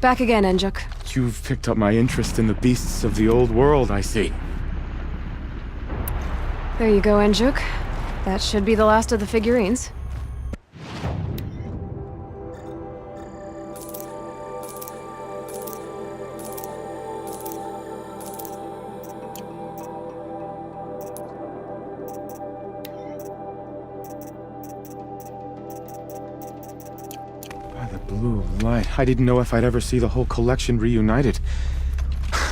Back again, Enjuk. You've picked up my interest in the beasts of the old world, I see. There you go, Enjuk. That should be the last of the figurines. By the blue light, I didn't know if I'd ever see the whole collection reunited.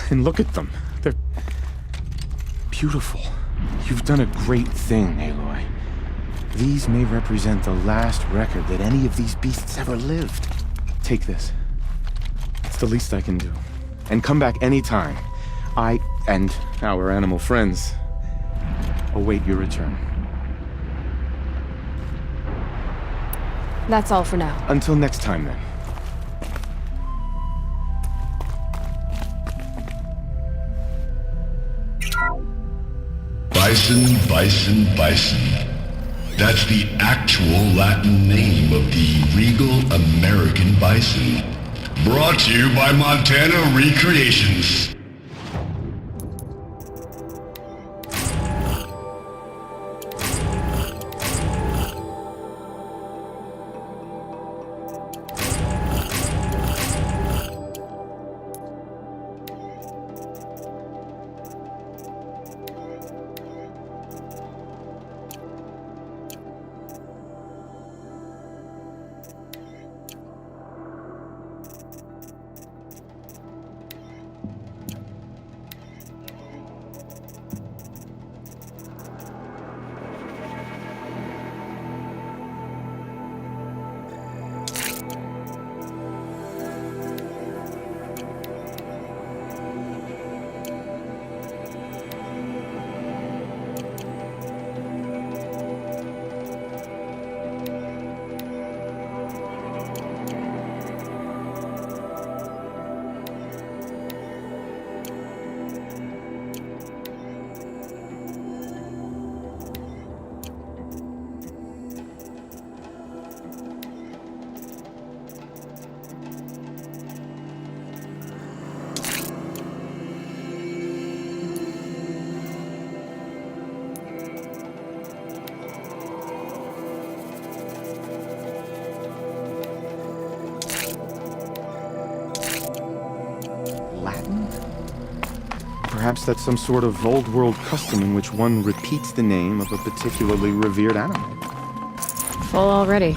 And look at them. They're beautiful. You've done a great thing, Aloy. These may represent the last record that any of these beasts ever lived. Take this. It's the least I can do. And come back anytime. I and our animal friends await your return. That's all for now. Until next time, then. Bison, bison, bison. That's the actual Latin name of the regal American bison. Brought to you by Montana Recreations. Perhaps that's some sort of old world custom in which one repeats the name of a particularly revered animal. Full already.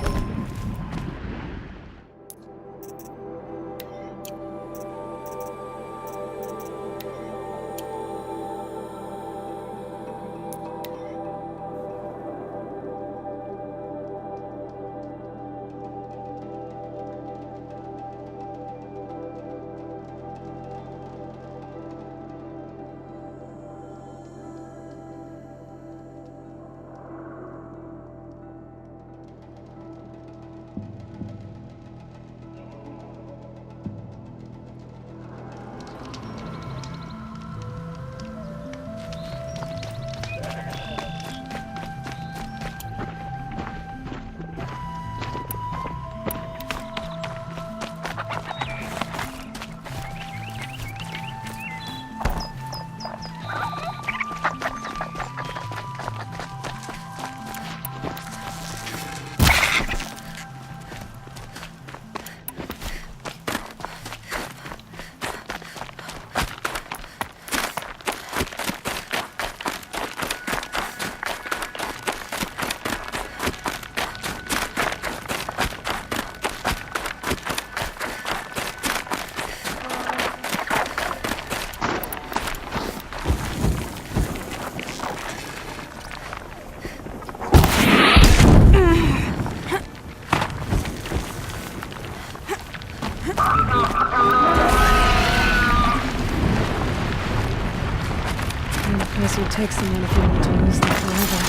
Guess it takes someone if you want to lose them forever.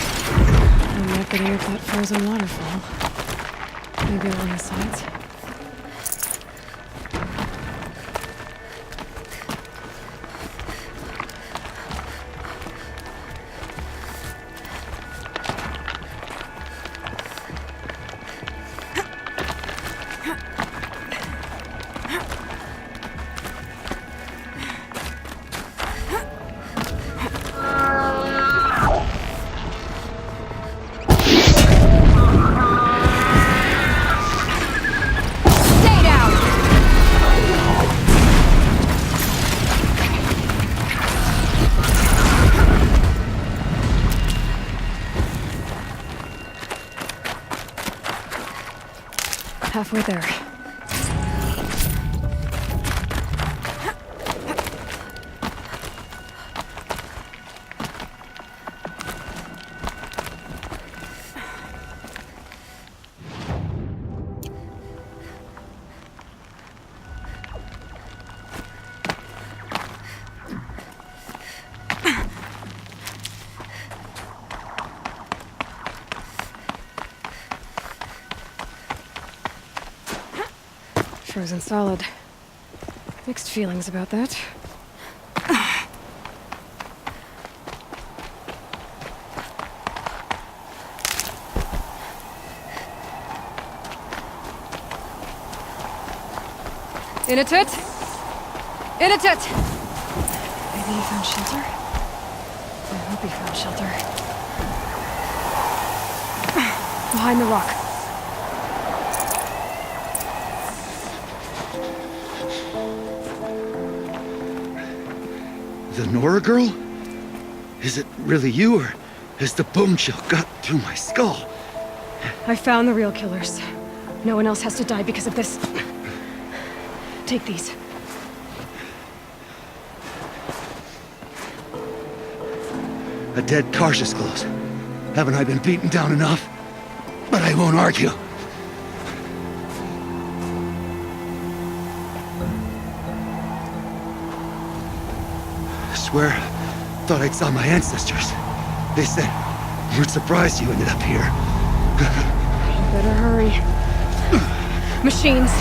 I'm not getting up that frozen waterfall. Maybe along the sides. Halfway there. Frozen solid. Mixed feelings about that. In it! In it! Maybe he found shelter? I hope he found shelter. Behind the rock. The Nora girl? Is it really you, or has the bone chill got through my skull? I found the real killers. No one else has to die because of this. Take these. A dead Karsh's clothes. Haven't I been beaten down enough? But I won't argue. I swear, thought I saw my ancestors. They said, we're surprised you ended up here. Better hurry. Machines.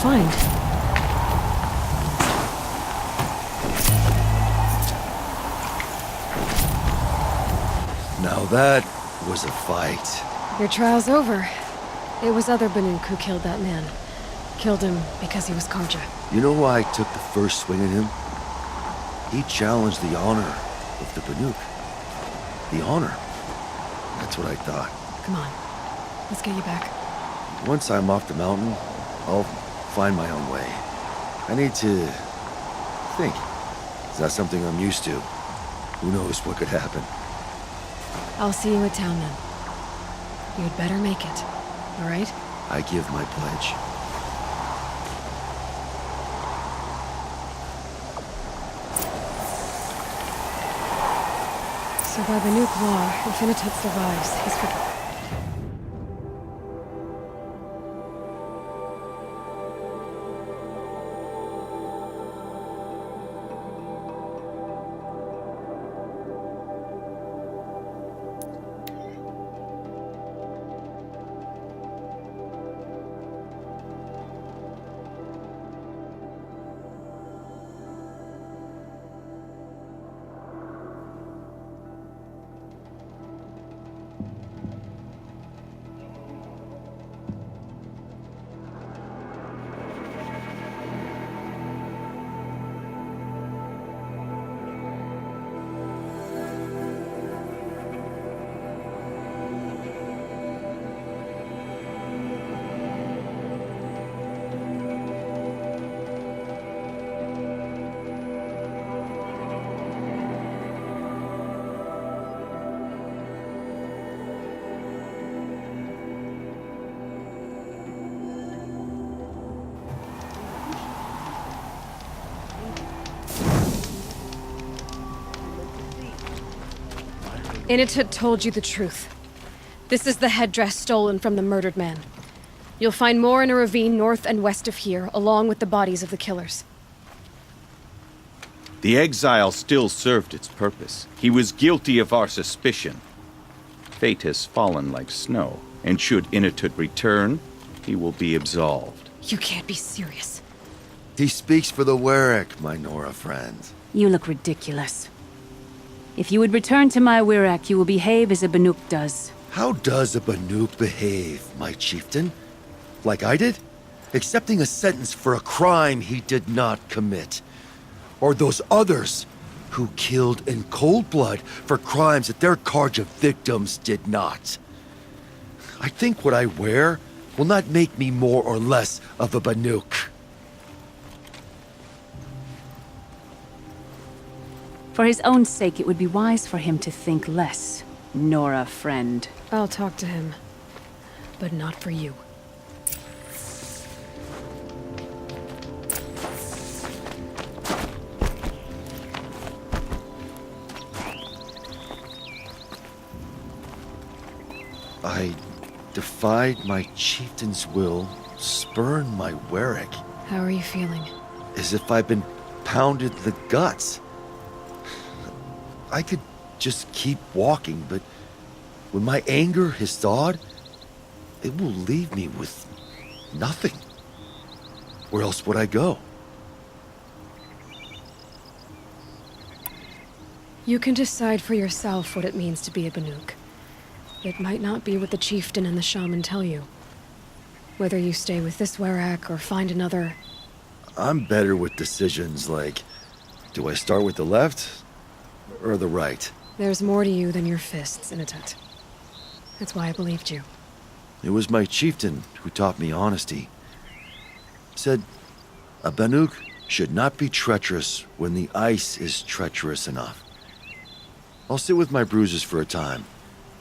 find. Now that was a fight. Your trial's over. It was other Banuk who killed that man. Killed him because he was Karja. You know why I took the first swing at him? He challenged the honor of the Banuk. The honor. That's what I thought. Come on. Let's get you back. Once I'm off the mountain, I'll find my own way. I need to think. It's not something I'm used to. Who knows what could happen? I'll see you at town then. You'd better make it. All right? I give my pledge. So by Banuk law, if Initet survives, he's for... Initet told you the truth. This is the headdress stolen from the murdered man. You'll find more in a ravine north and west of here, along with the bodies of the killers. The exile still served its purpose. He was guilty of our suspicion. Fate has fallen like snow, and should Inatut return, he will be absolved. You can't be serious. He speaks for the Warwick, my Nora friend. You look ridiculous. If you would return to my Wirak, you will behave as a Banuk does. How does a Banuk behave, my chieftain? Like I did? Accepting a sentence for a crime he did not commit. Or those others who killed in cold blood for crimes that their Karja victims did not. I think what I wear will not make me more or less of a Banuk. For his own sake, it would be wise for him to think less. Nora, friend. I'll talk to him. But not for you. I defied my chieftain's will, spurned my Warwick, How are you feeling? as if I'd been pounded in the guts. I could just keep walking, but when my anger has thawed, it will leave me with nothing. Where else would I go? You can decide for yourself what it means to be a Banuk. It might not be what the chieftain and the shaman tell you. Whether you stay with this Warwick or find another... I'm better with decisions like, do I start with the left or the right? There's more to you than your fists, Initet. That's why I believed you. It was my chieftain who taught me honesty. Said, a Banuk should not be treacherous when the ice is treacherous enough. I'll sit with my bruises for a time,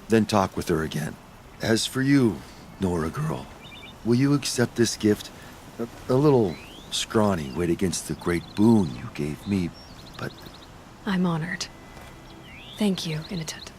then talk with her again. As for you, Nora girl, will you accept this gift? A little scrawny weighed against the great boon you gave me, but... I'm honored. Thank you, Initet.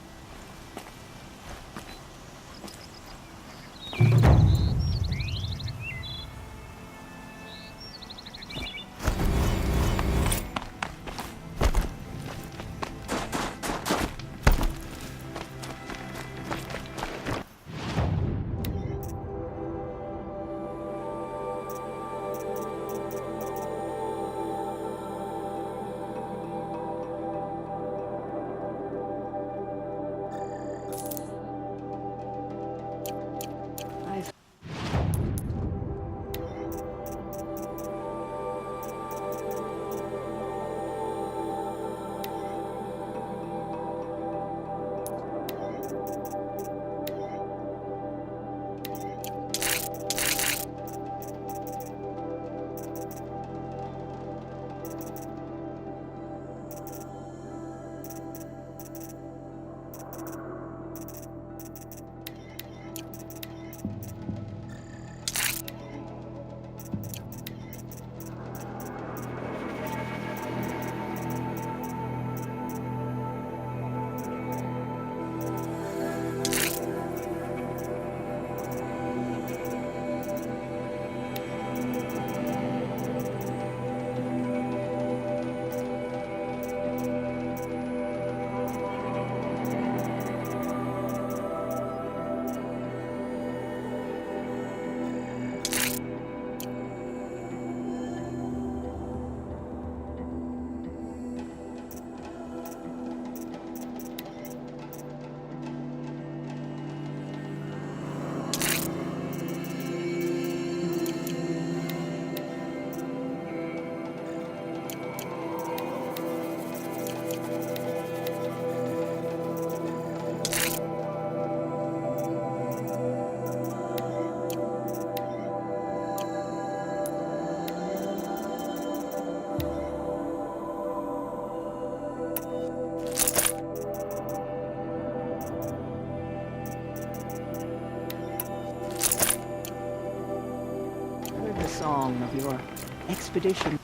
expedition.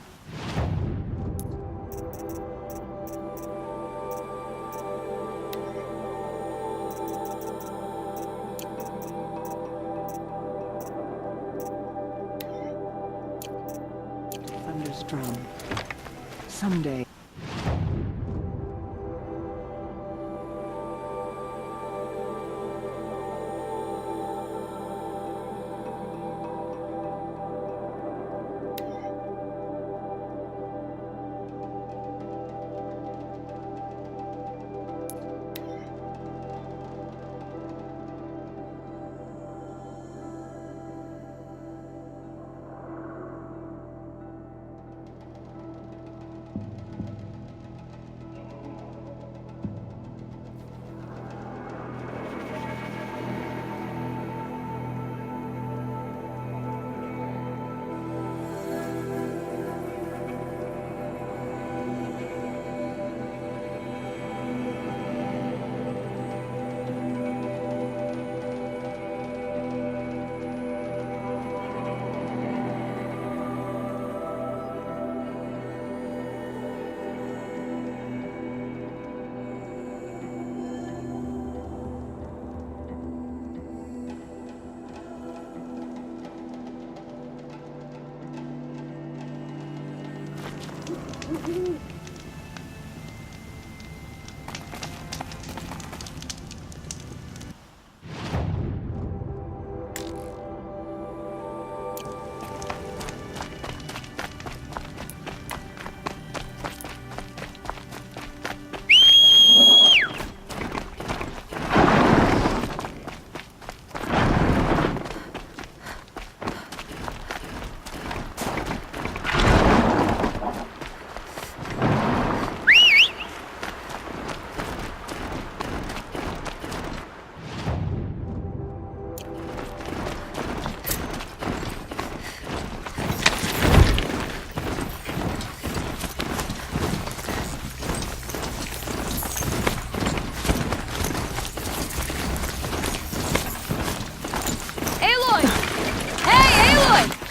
Thunder's drum. Someday.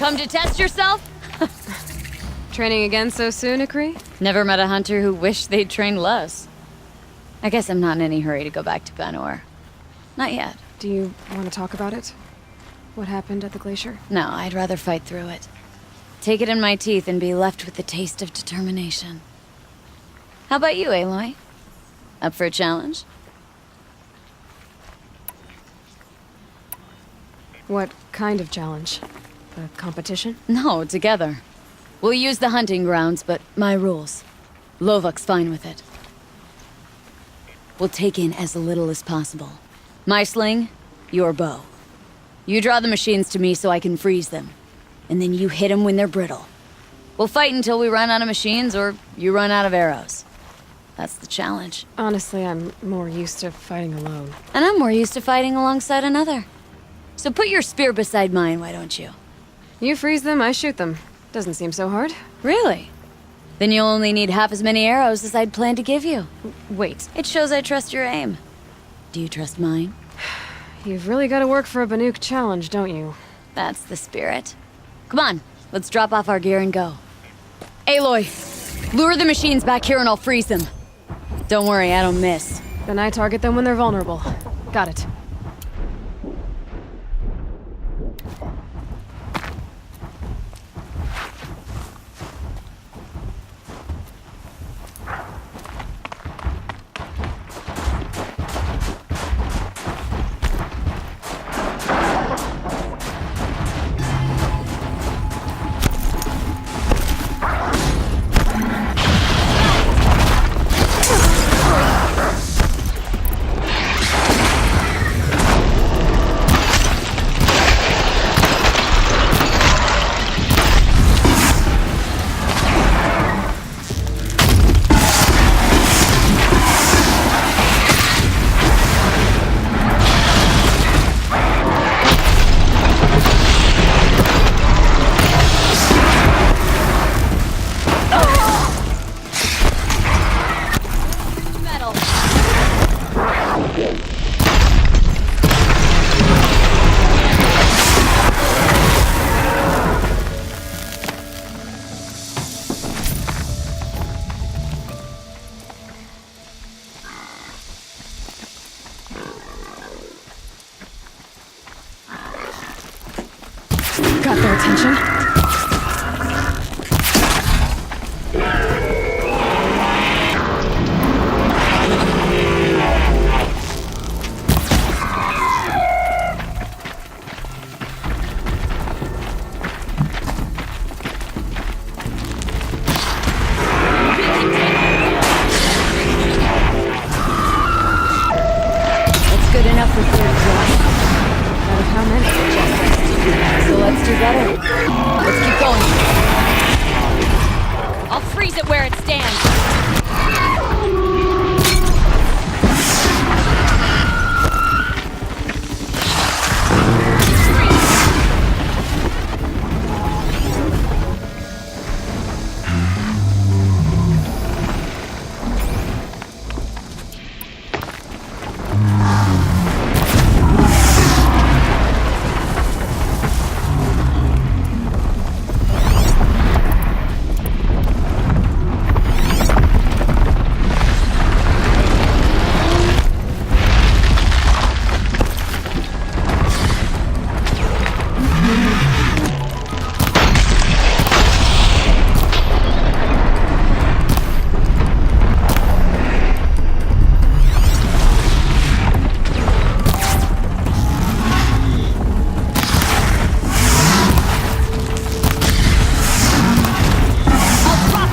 Come to test yourself? Training again so soon, Akri? Never met a hunter who wished they'd trained less. I guess I'm not in any hurry to go back to Banuk. Not yet. Do you want to talk about it? What happened at the glacier? No, I'd rather fight through it. Take it in my teeth and be left with the taste of determination. How about you, Aloy? Up for a challenge? What kind of challenge? A competition? No, together. We'll use the hunting grounds, but my rules. Lovok's fine with it. We'll take in as little as possible. My sling, your bow. You draw the machines to me so I can freeze them. And then you hit them when they're brittle. We'll fight until we run out of machines or you run out of arrows. That's the challenge. Honestly, I'm more used to fighting alone. And I'm more used to fighting alongside another. So put your spear beside mine, why don't you? You freeze them, I shoot them. Doesn't seem so hard. Really? Then you'll only need half as many arrows as I'd planned to give you. Wait, It shows I trust your aim. Do you trust mine? you've really got to work for a Banuk challenge, don't you? That's the spirit. Come on, let's drop off our gear and go. Aloy, lure the machines back here and I'll freeze them. Don't worry, I don't miss. Then I target them when they're vulnerable. Got it. got it. Let's keep going. I'll freeze it where it stands.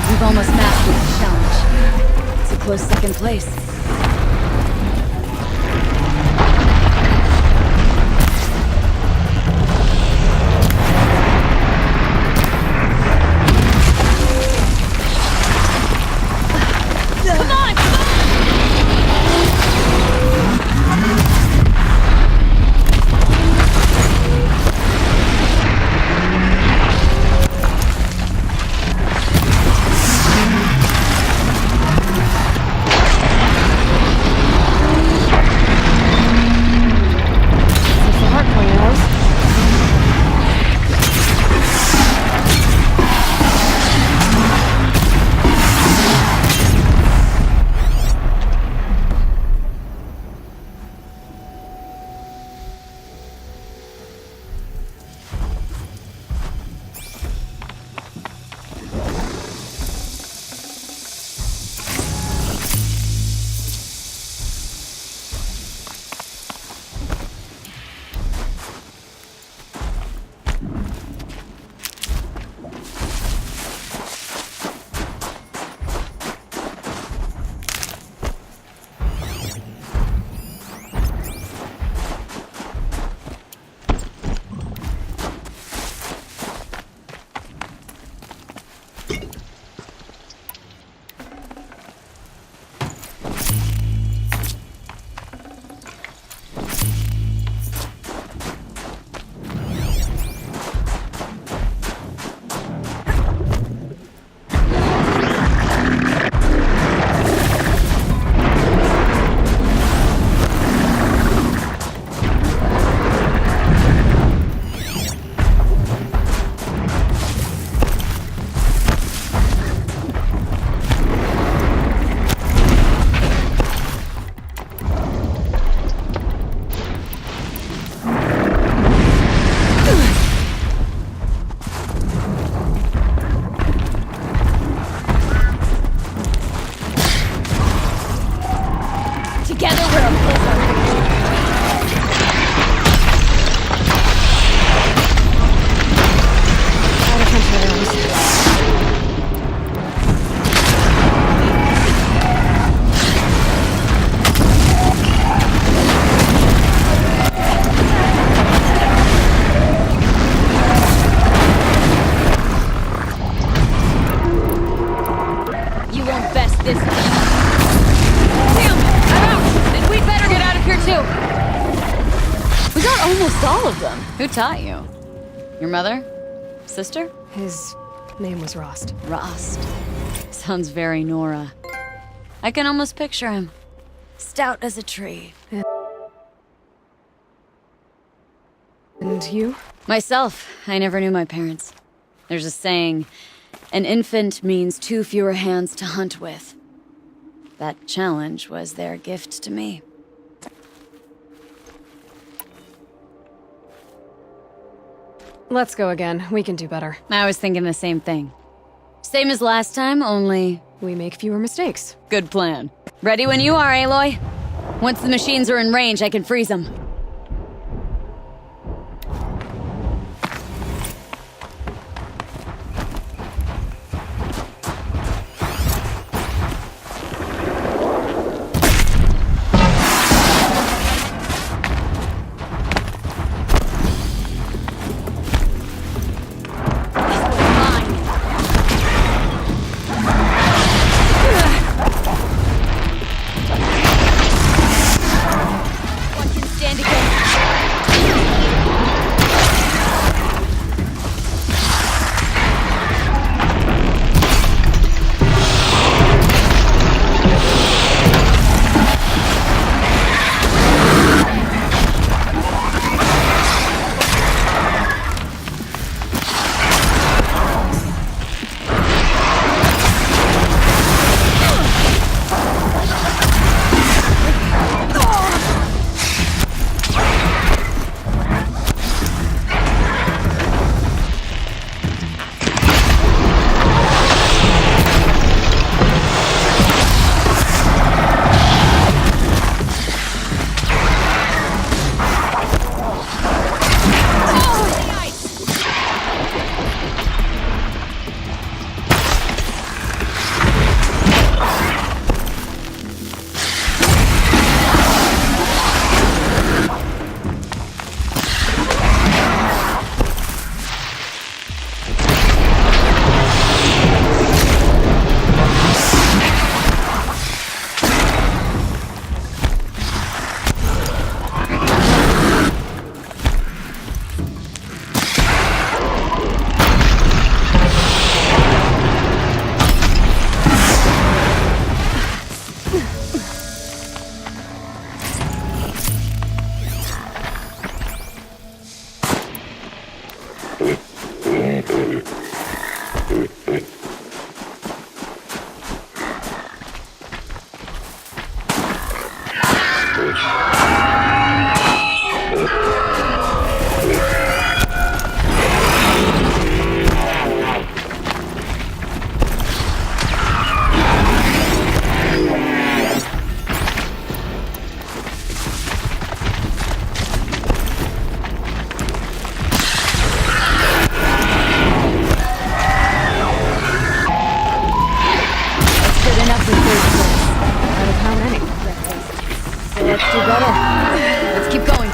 We've almost mastered the challenge. It's a close second place. Come on! Almost all of them. Who taught you? Your mother? Sister? His name was Rost. Rost. Sounds very Nora. I can almost picture him. Stout as a tree. And you? Myself, I never knew my parents. There's a saying, an infant means 2 fewer hands to hunt with. That challenge was their gift to me. Let's go again. We can do better. I was thinking the same thing. Same as last time, only... We make fewer mistakes. Good plan. Ready when you are, Aloy. Once the machines are in range, I can freeze them. Let's do better. Let's keep going.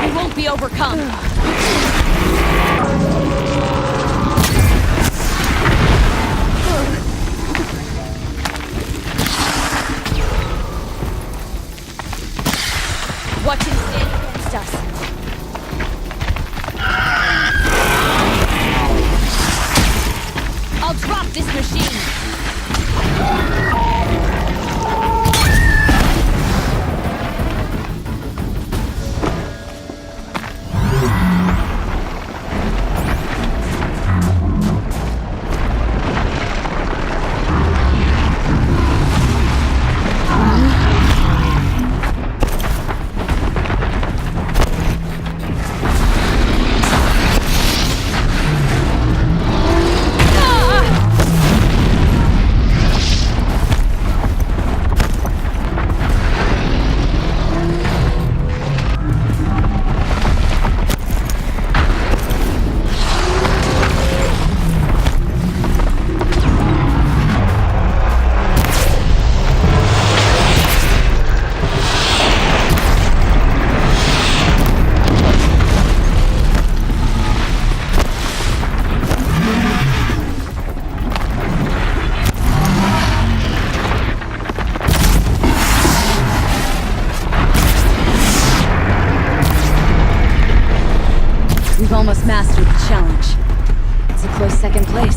We won't be overcome. Watch him stand against us. I'll drop this machine. We've almost mastered the challenge. It's a close second place.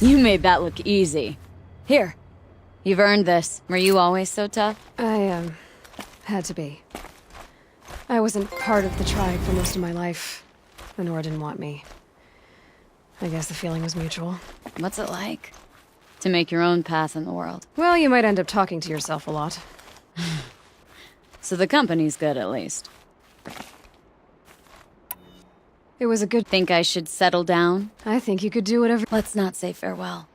You made that look easy. Here. You've earned this. Were you always so tough? I, had to be. I wasn't part of the tribe for most of my life. Lenore didn't want me. I guess the feeling was mutual. What's it like? To make your own path in the world. Well, you might end up talking to yourself a lot. So the company's good, at least. It was a good... Think I should settle down? I think you could do whatever... Let's not say farewell.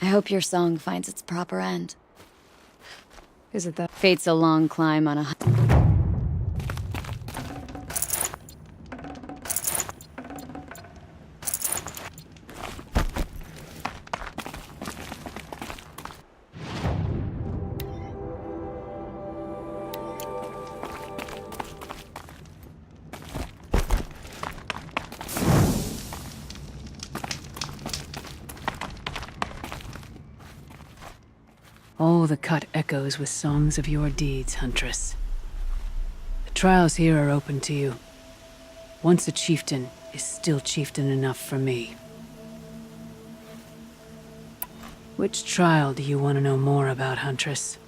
I hope your song finds its proper end. Is it that? Fate's a long climb on a... All the cut echoes with songs of your deeds, Huntress. The trials here are open to you. Once a chieftain is still chieftain enough for me. Which trial do you want to know more about, Huntress?